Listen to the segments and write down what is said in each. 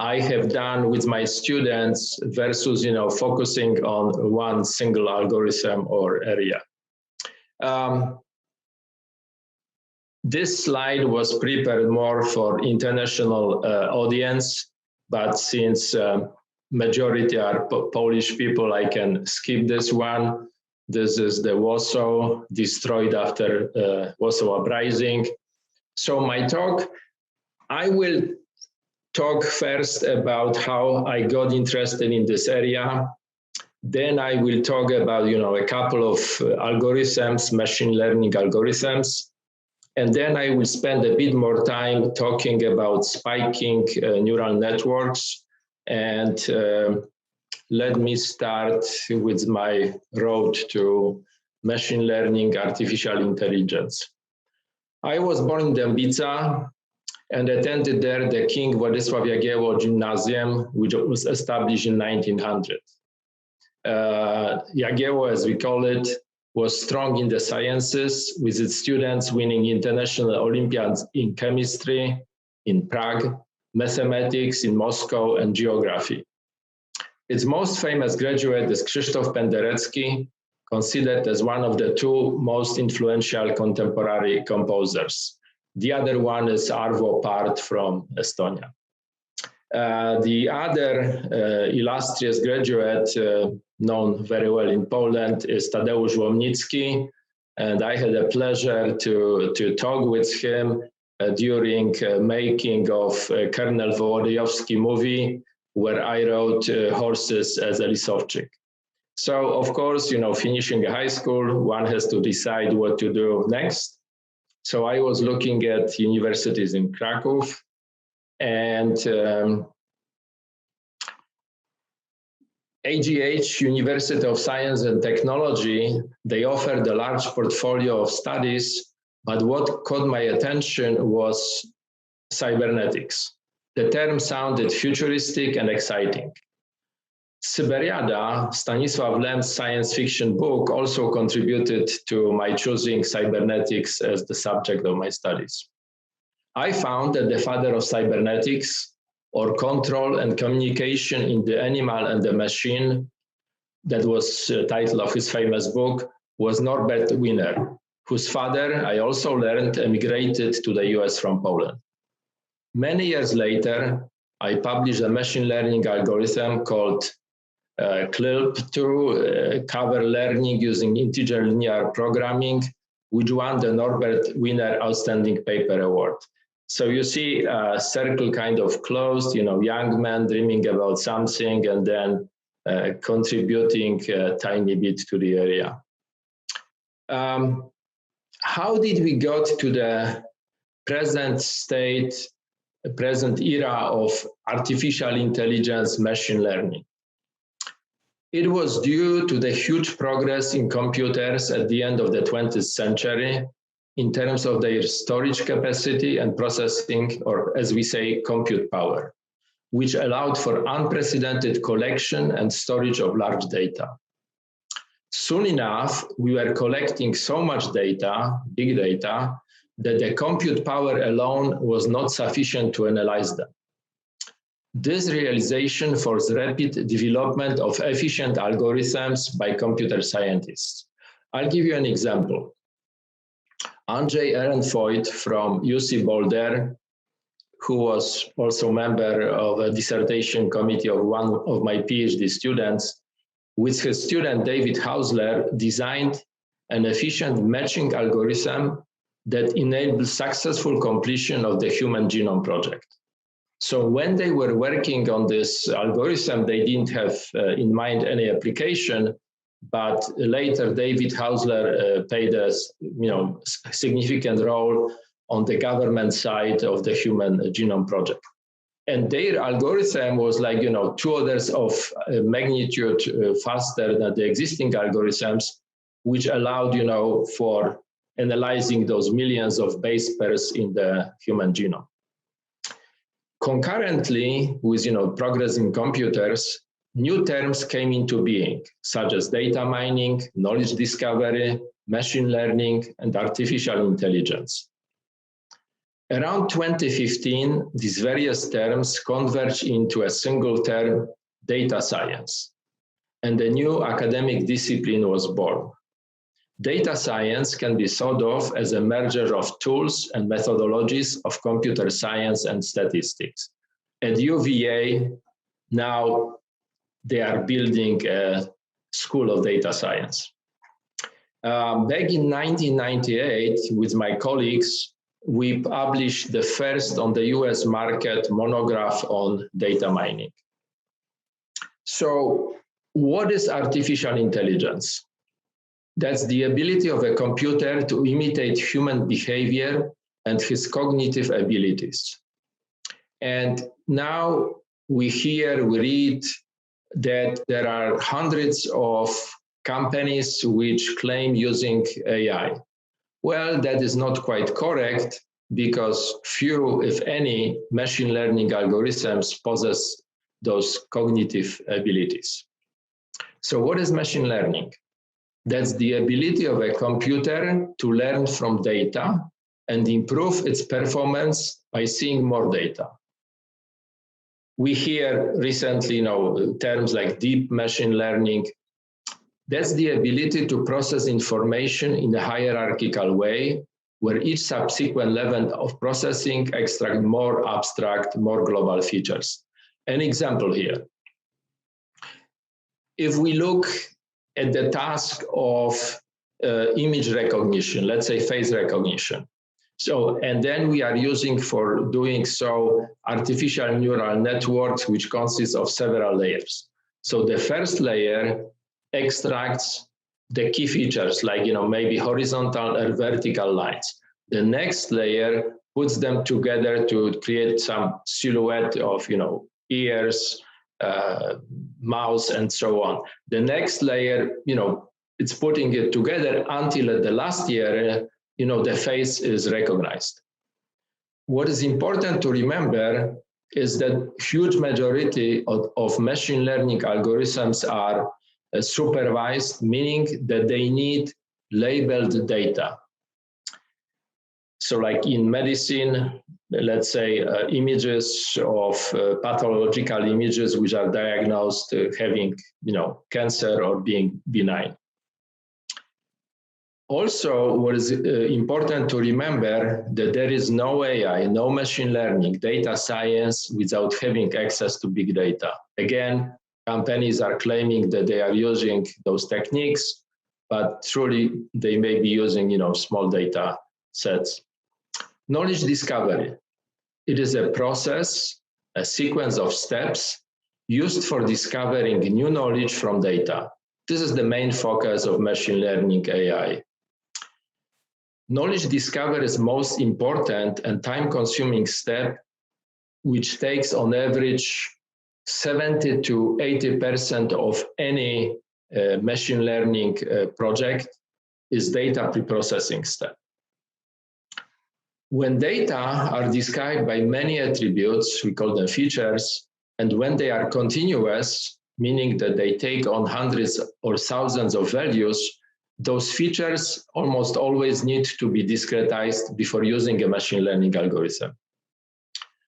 I have done with my students versus, focusing on one single algorithm or area. This slide was prepared more for international audience, but since majority are Polish people, I can skip this one. This is the Warsaw, destroyed after Warsaw Uprising. So my talk, I will talk first about how I got interested in this area. Then I will talk about, a couple of algorithms, machine learning algorithms. And then I will spend a bit more time talking about spiking neural networks. And let me start with my road to machine learning, artificial intelligence. I was born in Dębica and attended there the King Władysław Jagiełło Gymnasium, which was established in 1900. Jagiełło, as we call it, was strong in the sciences, with its students winning international Olympiads in chemistry in Prague, mathematics in Moscow, and geography. Its most famous graduate is Krzysztof Penderecki, considered as one of the two most influential contemporary composers. The other one is Arvo Pärt from Estonia. The other illustrious graduate known very well in Poland is Tadeusz Łomnicki, and I had a pleasure to talk with him during making of Colonel Wołodyjowski movie, where I wrote Horses as a Lisowczyk. So, of course, finishing high school, one has to decide what to do next. So I was looking at universities in Krakow, and AGH, University of Science and Technology, they offered a large portfolio of studies, but what caught my attention was cybernetics. The term sounded futuristic and exciting. Syberiada, Stanisław Lem's science fiction book, also contributed to my choosing cybernetics as the subject of my studies. I found that the father of cybernetics, or control and communication in the animal and the machine, that was the title of his famous book, was Norbert Wiener, whose father, I also learned, emigrated to the US from Poland. Many years later, I published a machine learning algorithm called CLILP to cover learning using integer linear programming, which won the Norbert Wiener Outstanding Paper Award. So you see a circle kind of closed, young man dreaming about something and then contributing a tiny bit to the area. How did we got to the present state, present era of artificial intelligence, machine learning? It was due to the huge progress in computers at the end of the 20th century in terms of their storage capacity and processing, or as we say, compute power, which allowed for unprecedented collection and storage of large data. Soon enough, we were collecting so much data, big data, that the compute power alone was not sufficient to analyze them. This realization forced rapid development of efficient algorithms by computer scientists. I'll give you an example. Andrzej Ehrenfeucht from UC Boulder, who was also a member of a dissertation committee of one of my PhD students, with his student David Hausler, designed an efficient matching algorithm that enabled successful completion of the Human Genome Project. So when they were working on this algorithm, they didn't have in mind any application, but later David Hausler played a significant role on the government side of the Human Genome Project. And their algorithm was like, 2 orders of magnitude faster than the existing algorithms, which allowed, for analyzing those millions of base pairs in the human genome. Concurrently with, progress in computers, new terms came into being, such as data mining, knowledge discovery, machine learning, and artificial intelligence. Around 2015, these various terms converged into a single term, data science, and a new academic discipline was born. Data science can be thought of as a merger of tools and methodologies of computer science and statistics. At UVA, now they are building a school of data science. Back in 1998, with my colleagues, we published the first on the US market monograph on data mining. So what is artificial intelligence? That's the ability of a computer to imitate human behavior and his cognitive abilities. And now we read that there are hundreds of companies which claim using AI. Well, that is not quite correct because few, if any, machine learning algorithms possess those cognitive abilities. So what is machine learning? That's the ability of a computer to learn from data and improve its performance by seeing more data. We hear recently, terms like deep machine learning. That's the ability to process information in a hierarchical way, where each subsequent level of processing extracts more abstract, more global features. An example here. If we look at the task of image recognition, let's say face recognition. So, and then we are using for doing so artificial neural networks, which consists of several layers. So the first layer extracts the key features like, maybe horizontal or vertical lines. The next layer puts them together to create some silhouette of, ears, mouth, and so on. The next layer, it's putting it together until at the last layer, the face is recognized. What is important to remember is that huge majority of machine learning algorithms are supervised, meaning that they need labeled data. So like in medicine, let's say images of pathological images which are diagnosed having, cancer or being benign. Also, what is important to remember that there is no AI, no machine learning, data science without having access to big data. Again, companies are claiming that they are using those techniques, but truly they may be using, small data sets. Knowledge discovery. It is a process, a sequence of steps used for discovering new knowledge from data. This is the main focus of machine learning AI. Knowledge discovery is most important and time-consuming step, which takes on average 70 to 80% of any machine learning project is data preprocessing step. When data are described by many attributes, we call them features, and when they are continuous, meaning that they take on hundreds or thousands of values, those features almost always need to be discretized before using a machine learning algorithm.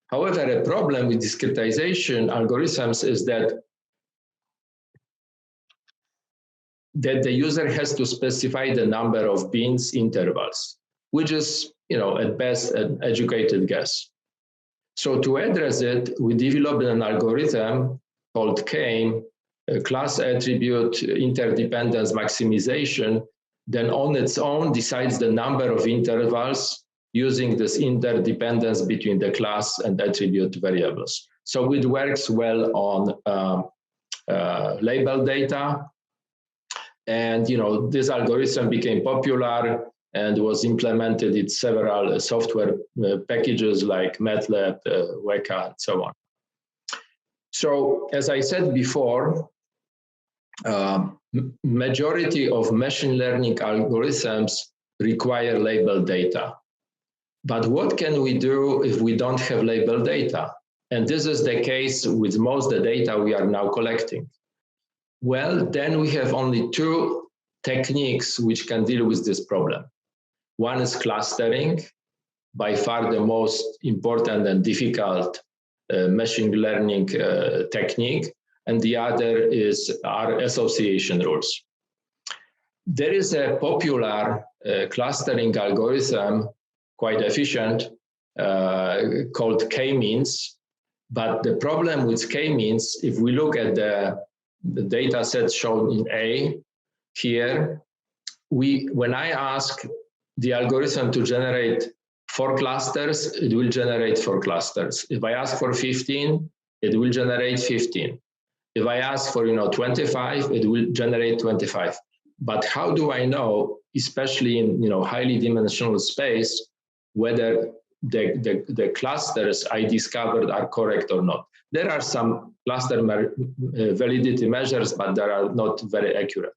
However, a problem with discretization algorithms is that the user has to specify the number of bins intervals, which is, at best, an educated guess. So to address it, we developed an algorithm called CAME, class attribute interdependence maximization, then on its own decides the number of intervals using this interdependence between the class and attribute variables. So it works well on label data. And this algorithm became popular and was implemented in several software packages like MATLAB, Weka, and so on. So as I said before, majority of machine learning algorithms require labeled data. But what can we do if we don't have labeled data? And this is the case with most of the data we are now collecting. Well, then we have only two techniques which can deal with this problem. One is clustering. by far the most important and difficult machine learning technique, and the other are association rules. There is a popular clustering algorithm, quite efficient, called k-means. But the problem with k-means, if we look at the data set shown in A here, when I ask the algorithm to generate 4 clusters, it will generate 4 clusters. If I ask for 15, it will generate 15. If I ask for 25, it will generate 25. But how do I know, especially in highly dimensional space, whether the clusters I discovered are correct or not? There are some cluster validity measures, but they are not very accurate.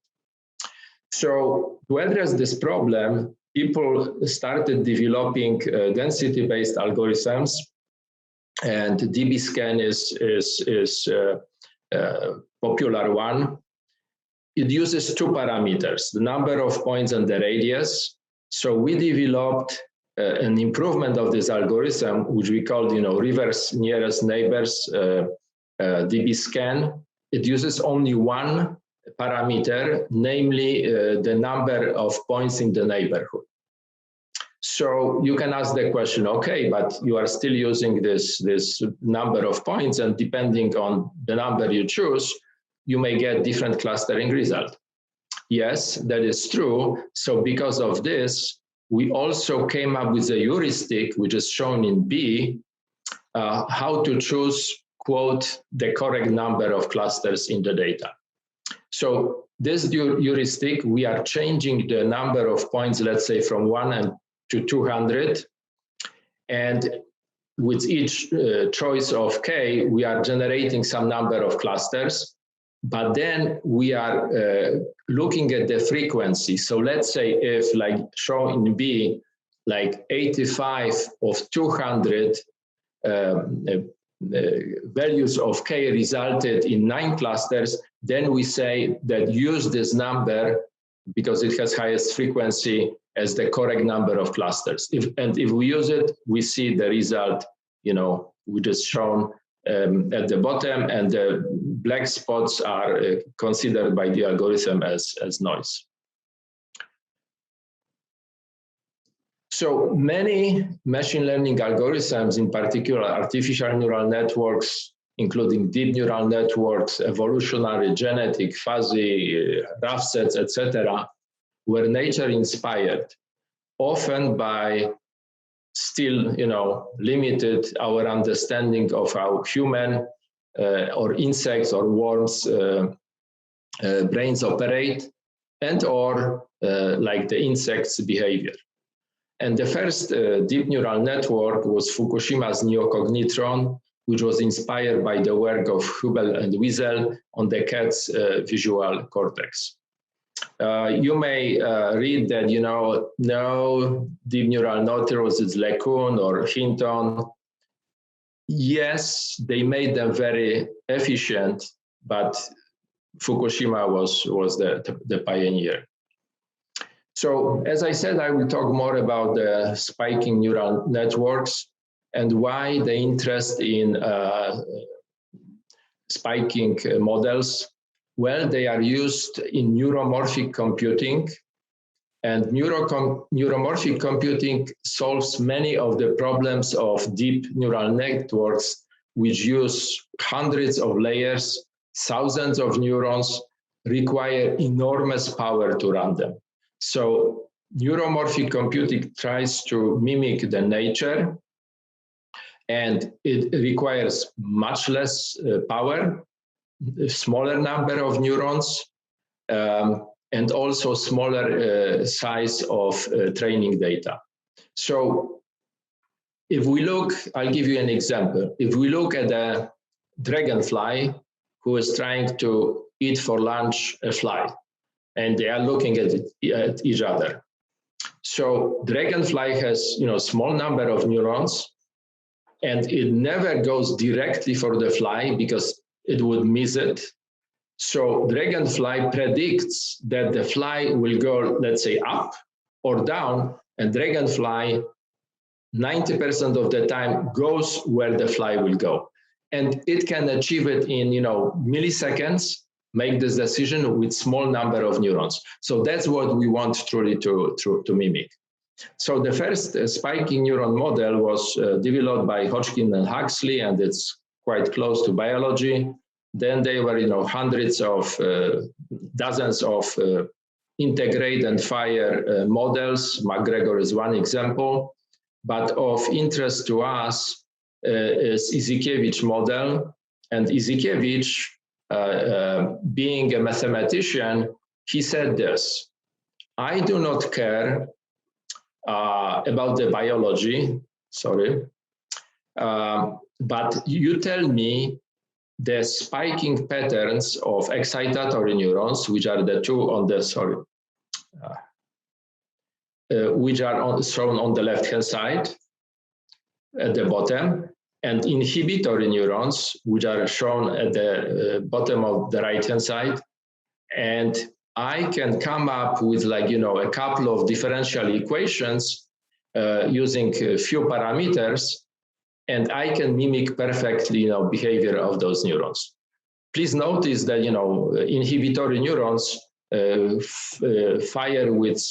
So to address this problem, people started developing density-based algorithms, and DBScan is a popular one. It uses 2 parameters, the number of points and the radius. So we developed an improvement of this algorithm, which we called, reverse nearest neighbors DBScan. It uses only 1 parameter, namely the number of points in the neighborhood. So you can ask the question, okay, but you are still using this number of points, and depending on the number you choose, you may get different clustering result. Yes, that is true. So because of this, we also came up with a heuristic, which is shown in B, how to choose, quote, the correct number of clusters in the data. So this heuristic, we are changing the number of points, let's say from 1 to 200. And with each choice of K, we are generating some number of clusters. But then we are looking at the frequency. So let's say if, like shown in B, like 85 of 200 values of K resulted in 9 clusters, then we say that use this number because it has highest frequency as the correct number of clusters. If we use it, we see the result, which is shown at the bottom, and the black spots are considered by the algorithm as noise. So many machine learning algorithms, in particular artificial neural networks, including deep neural networks, evolutionary, genetic, fuzzy, rough sets, etc., were nature inspired, often by still, limited our understanding of how human or insects or worms brains operate, and or like the insect's behavior. And the first deep neural network was Fukushima's neocognitron, which was inspired by the work of Hubel and Wiesel on the cat's visual cortex. You may read that, no deep neural networks, it's LeCun or Hinton. Yes, they made them very efficient, but Fukushima was the pioneer. So as I said, I will talk more about the spiking neural networks and why the interest in spiking models. Well, they are used in neuromorphic computing, and neuromorphic computing solves many of the problems of deep neural networks, which use hundreds of layers, thousands of neurons, require enormous power to run them. So neuromorphic computing tries to mimic the nature, and it requires much less power, a smaller number of neurons, and also smaller size of training data. So if we look, I'll give you an example. If we look at a dragonfly who is trying to eat for lunch a fly, and they are looking at each other. So dragonfly has, small number of neurons, and it never goes directly for the fly because it would miss it. So dragonfly predicts that the fly will go, let's say, up or down, and dragonfly 90% of the time goes where the fly will go. And it can achieve it in, milliseconds, make this decision with small number of neurons. So that's what we want truly to mimic. So the first spiking neuron model was developed by Hodgkin and Huxley, and it's quite close to biology. Then there were, hundreds of, dozens of integrate and fire models. McGregor is one example, but of interest to us is Izikevich model. And Izikevich, being a mathematician, he said this: I do not care about the biology, but you tell me the spiking patterns of excitatory neurons, which are the two on the, which are shown on the left-hand side at the bottom, and inhibitory neurons, which are shown at the bottom of the right-hand side. And I can come up with a couple of differential equations using a few parameters, and I can mimic perfectly, behavior of those neurons. Please notice that, inhibitory neurons fire with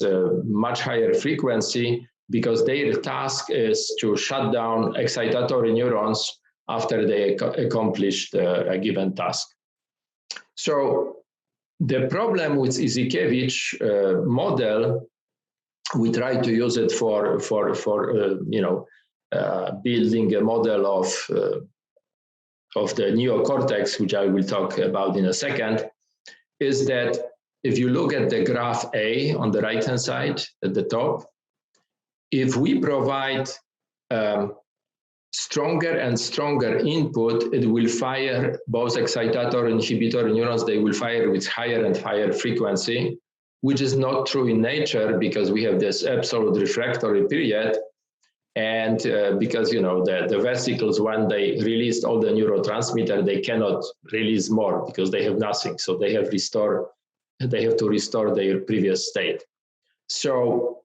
much higher frequency because their task is to shut down excitatory neurons after they accomplished a given task. So the problem with Izikevich model, we try to use it for building a model of the neocortex, which I will talk about in a second, is that if you look at the graph A on the right-hand side at the top, if we provide stronger and stronger input, it will fire both excitatory and inhibitory neurons. They will fire with higher and higher frequency, which is not true in nature because we have this absolute refractory period. And because, the vesicles, when they released all the neurotransmitter, they cannot release more because they have nothing. So they have to restore their previous state. So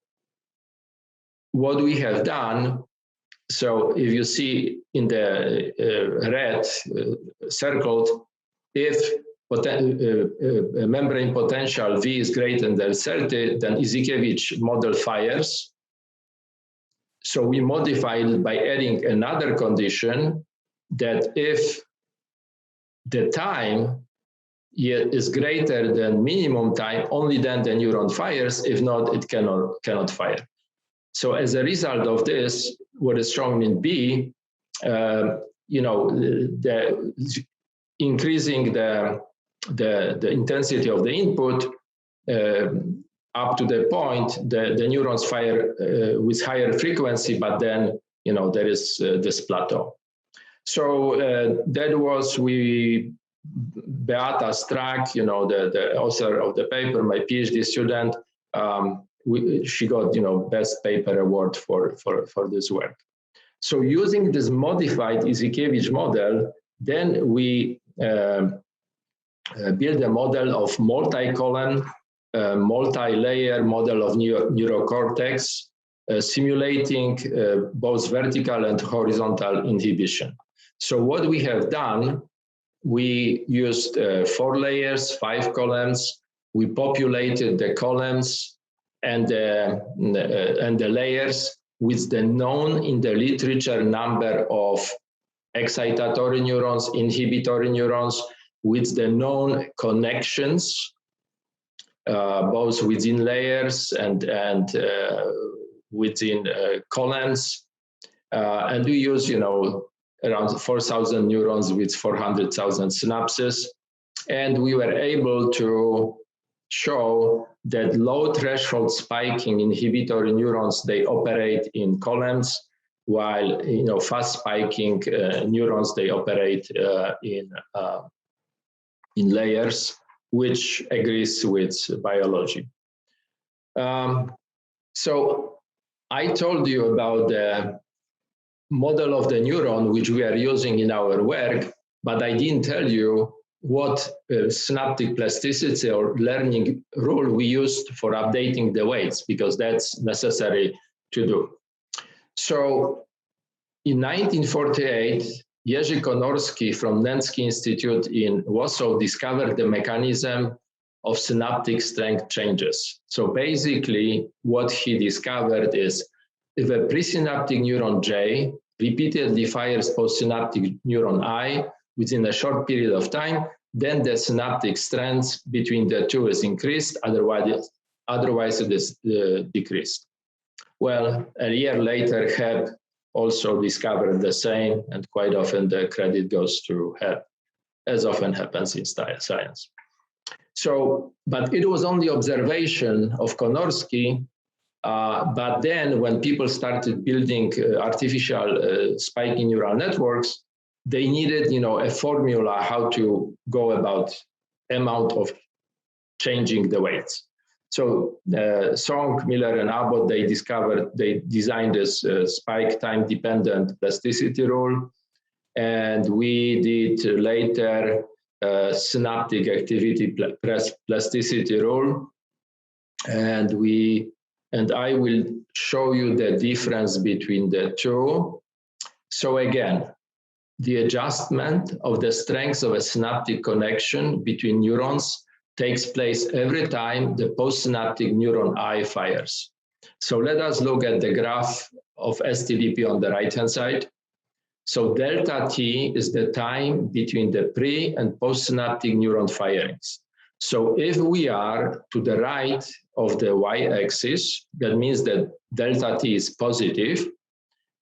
what we have done, so if you see in the red circled, if membrane potential V is greater than 30, then Izikevich model fires. So we modified it by adding another condition that if the time is greater than minimum time, only then the neuron fires. If not, it cannot fire. So as a result of this, what is shown in B, increasing the intensity of the input up to the point the neurons fire with higher frequency, but then there is this plateau. So that was Beata Strak, the author of the paper, my PhD student. She got best paper award for this work. So using this modified Izikevich model, then we build a model of multi-column, multi-layer model of neurocortex, simulating both vertical and horizontal inhibition. So what we have done, we used 4 layers, 5 columns. We populated the columns and the layers with the known in the literature number of excitatory neurons, inhibitory neurons, with the known connections, both within layers and within columns. And we use, around 4,000 neurons with 400,000 synapses. And we were able to show that low threshold spiking inhibitory neurons, they operate in columns, while fast spiking neurons, they operate in layers, which agrees with biology. So I told you about the model of the neuron which we are using in our work, but I didn't tell you what synaptic plasticity or learning rule we used for updating the weights, because that's necessary to do. So in 1948, Jerzy Konorski from Nęcki Institute in Warsaw discovered the mechanism of synaptic strength changes. So basically what he discovered is if a presynaptic neuron J repeatedly fires postsynaptic neuron I within a short period of time, then the synaptic strength between the two is increased, otherwise it is decreased. Well, a year later, Hebb also discovered the same, and quite often the credit goes to Hebb, as often happens in science. So, but it was only observation of Konorski, but then when people started building artificial spiking neural networks, they needed, a formula how to go about amount of changing the weights. So Song, Miller, and Abbott, they designed this spike time-dependent plasticity rule, and we did later synaptic activity plasticity rule, and I will show you the difference between the two. So again, the adjustment of the strength of a synaptic connection between neurons takes place every time the postsynaptic neuron I fires. So let us look at the graph of STDP on the right-hand side. So delta T is the time between the pre and postsynaptic neuron firings. So if we are to the right of the y-axis, that means that delta T is positive,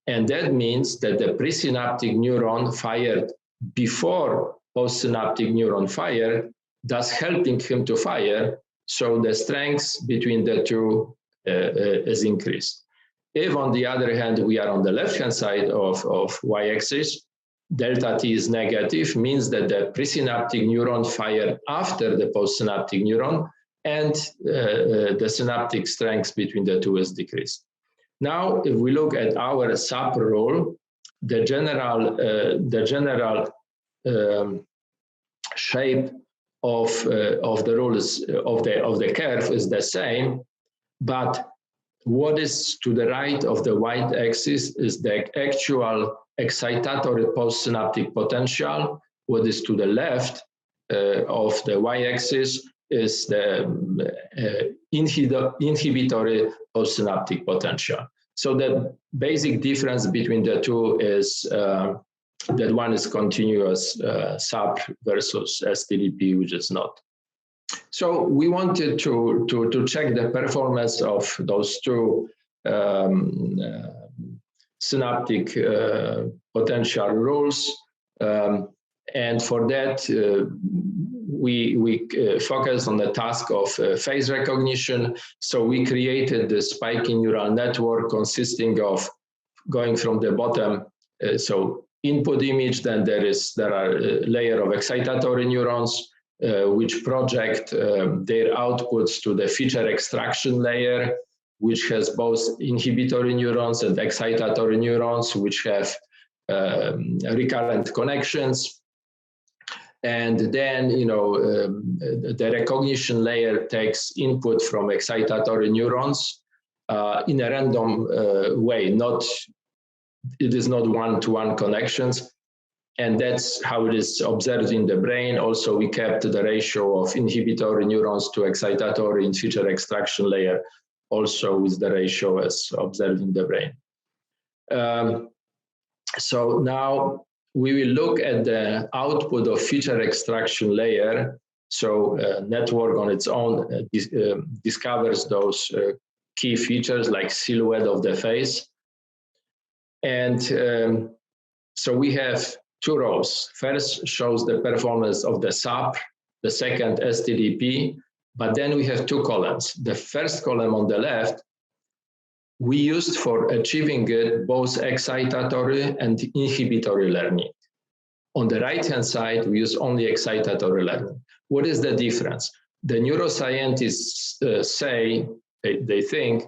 and that means that the presynaptic neuron fired before postsynaptic neuron fired, thus helping him to fire, so the strength between the two is increased. If, on the other hand, we are on the left-hand side of y-axis, delta T is negative, means that the presynaptic neuron fired after the postsynaptic neuron, and the synaptic strength between the two is decreased. Now, if we look at our SAP rule, the general shape of the rules of the curve is the same, but what is to the right of the y-axis is the actual excitatory postsynaptic potential. What is to the left of the y-axis is the inhibitory postsynaptic potential. So the basic difference between the two is that one is continuous SAP versus STDP, which is not. So we wanted to check the performance of those two synaptic potential rules, and for that we focused on the task of face recognition. So we created the spiking neural network consisting of going from the bottom, so input image, then there are a layer of excitatory neurons, which project their outputs to the feature extraction layer, which has both inhibitory neurons and excitatory neurons, which have recurrent connections. And then, the recognition layer takes input from excitatory neurons in a random way. It is not one-to-one connections. And that's how it is observed in the brain. Also, we kept the ratio of inhibitory neurons to excitatory in feature extraction layer, also with the ratio as observed in the brain. So now we will look at the output of feature extraction layer. So network on its own discovers those key features like silhouette of the face. And so we have two rows. First shows the performance of the SAP, the second STDP, but then we have two columns. The first column on the left, we used for achieving it both excitatory and inhibitory learning. On the right-hand side, we use only excitatory learning. What is the difference? The neuroscientists say, they think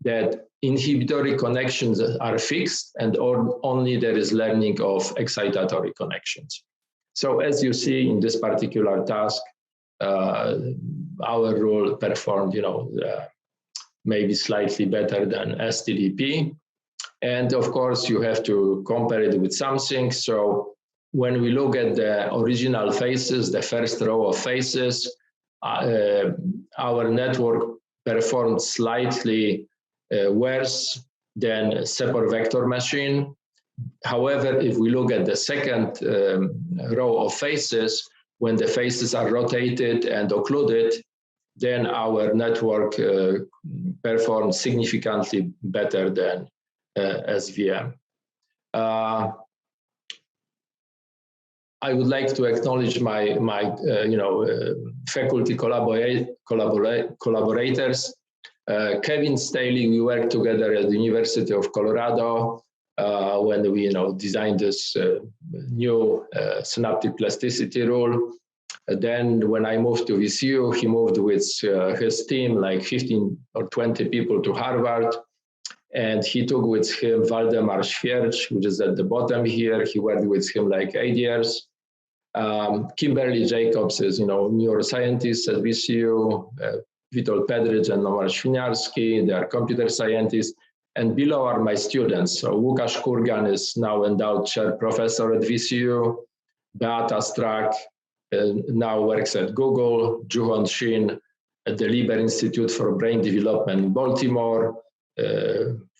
that inhibitory connections are fixed and only there is learning of excitatory connections. So as you see in this particular task, our rule performed, maybe slightly better than STDP. And of course, you have to compare it with something. So when we look at the original faces, the first row of faces, our network performed slightly worse than separate vector machine. However, if we look at the second row of faces, when the faces are rotated and occluded, then our network performed significantly better than SVM. I would like to acknowledge my faculty collaborators. Kevin Staley, we worked together at the University of Colorado when we designed this new synaptic plasticity rule. Then when I moved to VCU, he moved with his team, like 15 or 20 people, to Harvard. And he took with him Waldemar Świercz, which is at the bottom here. He worked with him like 8 years. Kimberly Jacobs is, neuroscientist at VCU. Witold Pedrycz and Omar Świniarski, they are computer scientists. And below are my students. So Łukasz Kurgan is now endowed chair professor at VCU. Beata Strak now works at Google. Juhon Shin at the Lieber Institute for Brain Development in Baltimore.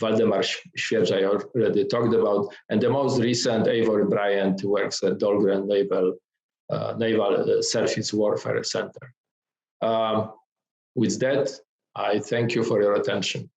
Waldemar Świercz I already talked about. And the most recent, Avery Bryant, works at Dahlgren Naval Surface Warfare Center. With that, I thank you for your attention.